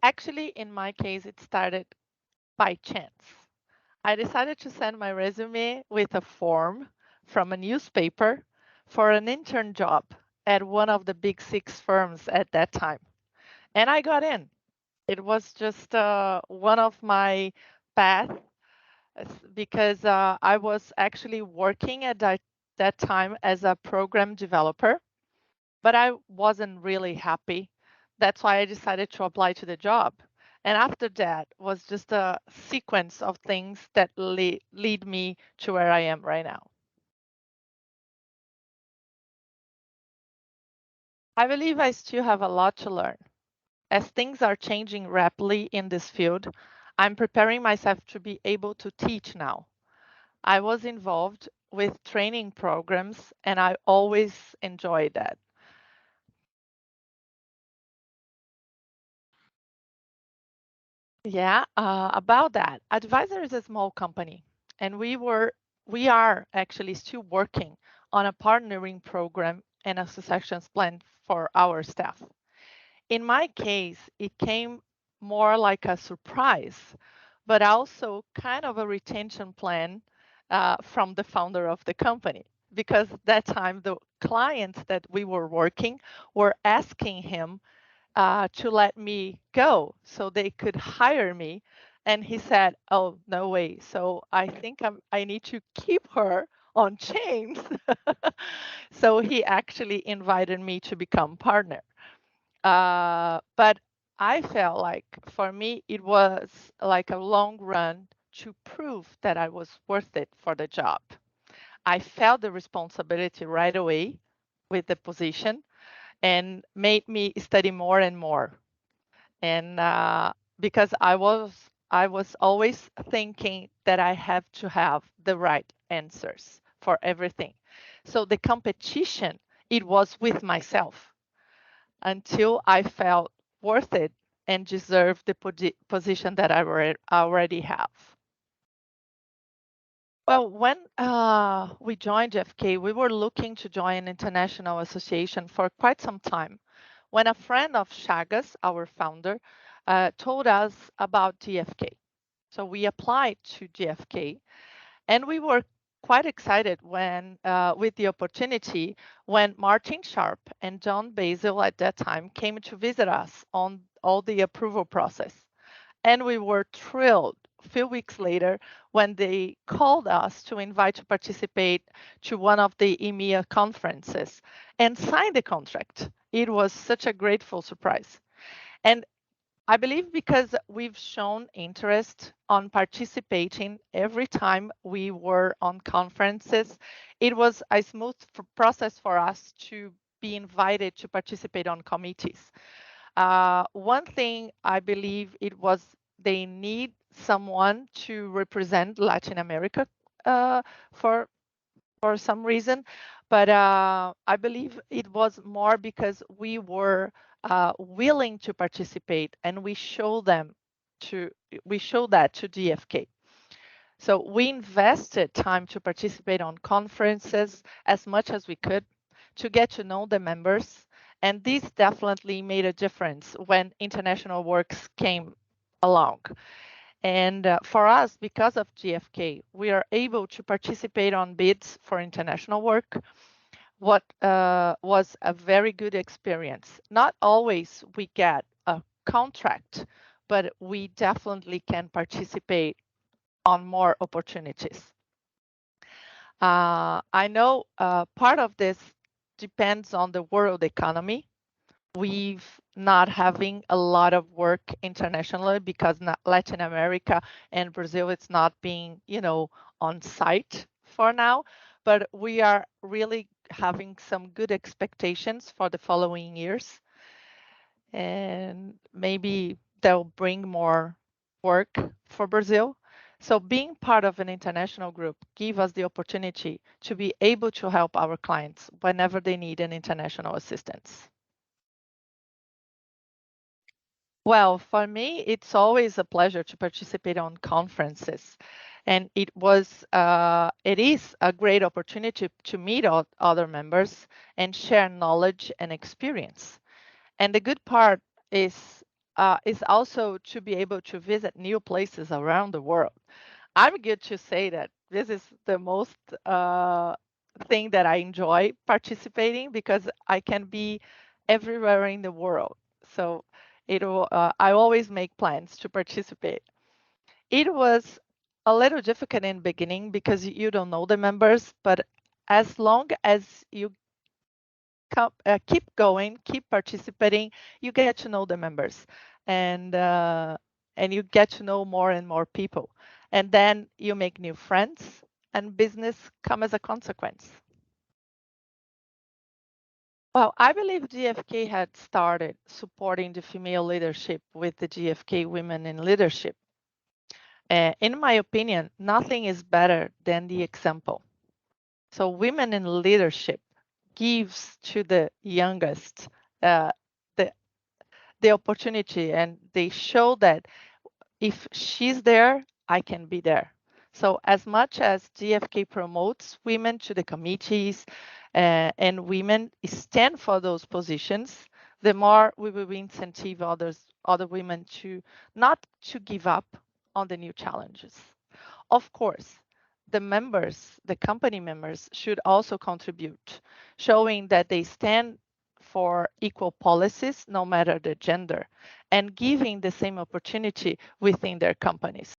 Actually, in my case, it started by chance. I decided to send my resume with a form from a newspaper for an intern job at one of the big six firms at that time. And I got in. It was just one of my paths because I was actually working at that time as a program developer, but I wasn't really happy. That's why I decided to apply to the job. And after that was just a sequence of things that lead me to where I am right now. I believe I still have a lot to learn. As things are changing rapidly in this field, I'm preparing myself to be able to teach now. I was involved with training programs and I always enjoyed that. Yeah, about that. Advisor is a small company, and we are actually still working on a partnering program and a successions plan for our staff. In my case, it came more like a surprise, but also kind of a retention plan from the founder of the company. Because that time, the clients that we were working were asking him to let me go so they could hire me. And he said, "Oh, no way. So I think I need to keep her on chains." So he actually invited me to become partner. But I felt like for me, it was like a long run to prove that I was worth it for the job. I felt the responsibility right away with the position and made me study more and more. And because I was always thinking that I have to have the right answers for everything. So the competition, it was with myself until I felt worth it and deserved the position that I already have. Well, when we joined DFK, we were looking to join an international association for quite some time. When a friend of Chagas, our founder, told us about DFK. So we applied to DFK, and we were quite excited when, with the opportunity, when Martin Sharp and John Basil at that time came to visit us on all the approval process. And we were thrilled a few weeks later when they called us to invite to participate to one of the EMEA conferences and sign the contract. It was such a grateful surprise. And I believe because we've shown interest on participating every time we were on conferences, it was a smooth process for us to be invited to participate on committees. One thing I believe it was they need someone to represent Latin America uh, for for some reason, but I believe it was more because we were willing to participate and to we showed that to DFK. So we invested time to participate on conferences as much as we could to get to know the members. And this definitely made a difference when international works came along. And for us, because of GFK, we are able to participate on bids for international work, what was a very good experience. Not always we get a contract, but we definitely can participate on more opportunities. I know part of this depends on the world economy. We've not having a lot of work internationally because Latin America and Brazil it's not being, on site for now, but we are really having some good expectations for the following years and maybe they'll bring more work for Brazil. So being part of an international group give us the opportunity to be able to help our clients whenever they need an international assistance. Well, for me, it's always a pleasure to participate on conferences. And it is a great opportunity to meet other members and share knowledge and experience. And the good part is is also to be able to visit new places around the world. I'm good to say that this is the most thing that I enjoy participating because I can be everywhere in the world. So I always make plans to participate. It was a little difficult in the beginning because you don't know the members, but as long as you keep going, keep participating, you get to know the members, and uh, and you get to know more and more people, and then you make new friends, and business come as a consequence. Well, I believe GFK had started supporting the female leadership with the GFK Women in Leadership. In my opinion, nothing is better than the example. So, women in leadership gives to the youngest uh, the the opportunity, and they show that if she's there, I can be there. So as much as GFK promotes women to the committees and women stand for those positions, the more we will incentivize other women to not to give up on the new challenges. Of course, the company members should also contribute, showing that they stand for equal policies no matter the gender and giving the same opportunity within their companies.